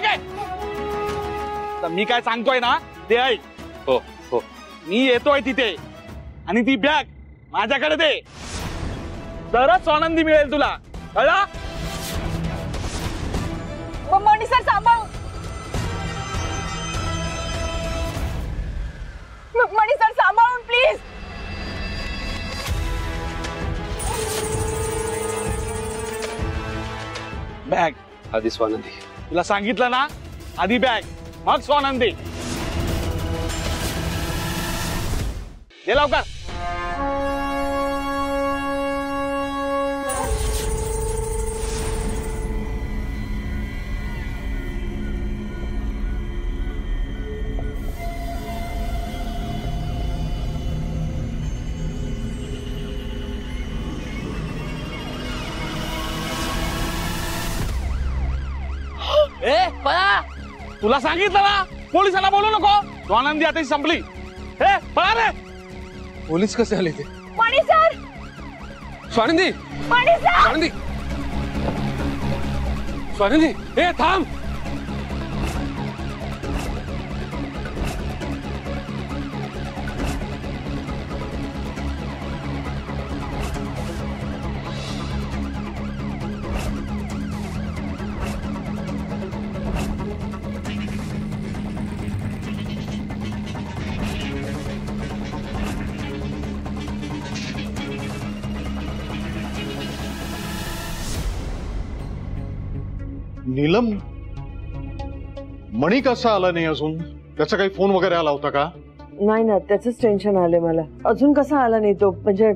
मागे. तर मी काय सांगतोय ना ते ऐक. हो हो. मी येतोय तिथे आणि ती बॅग माझ्याकडे दे, तरच स्वानंदी मिळेल तुला, कळलं? मणी सर सांभाळून. मणी सर सांभाळून प्लीज. बॅग आधी स्वानंदी. तुला सांगितलं ना, आधी बॅग मग स्वानंदी. ये लवकर. ए पळा, तुला सांगितलं ना पोलिसांना बोलू नको. स्वानंदी आता संपली. ए पळा रे. पोलीस कसे आले ते? मणी सर. स्वानंदी. मणी सर. स्वानंदी. स्वानंदी. ए थांब. नीलम, मणी कसा आला नाही अजून? त्याचा काही फोन वगैरे आला होता का? नाही ना, त्याचंच टेन्शन आले मला. अजून कसा आला नाही तो, म्हणजे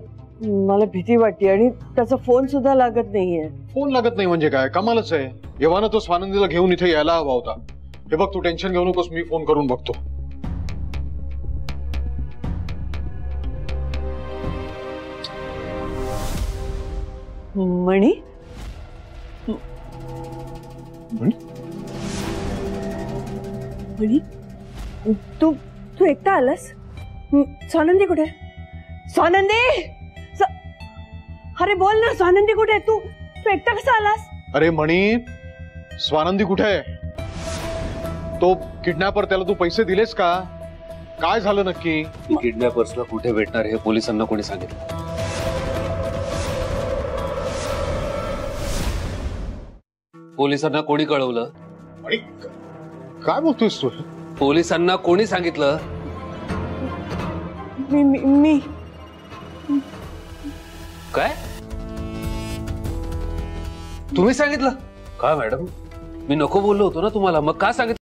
मला भीती वाटते. आणि त्याचा फोन सुद्धा लागत नाहीये. फोन लागत नाही म्हणजे काय? कमालच आहे. येवाना तो स्वानंदीला घेऊन इथे यायला हवा होता. हे बघ, तू टेन्शन घेऊ नकोस, मी फोन करून बघतो. मणी मणी तू तू एकटा आलास? स्वानंदी कुठे? स्वानंदी. अरे बोल ना, स्वानंदी कुठे? तू तू एकटा कसा आलास? अरे मणी, स्वानंदी कुठे आहे? तो किडनॅपर, त्याला तू पैसे दिलेस का? काय झालं नक्की? किडनॅपर्सला कुठे भेटणार हे पोलिसांना कोणी सांगितलं? पोलिसांना कोणी कळवलं? आणि काय बोलतोयस तू? पोलिसांना कोणी सांगितलं? मी काय? तुम्ही सांगितलं का मॅडम? मी नको बोललो होतो ना तुम्हाला, मग का सांगितलं?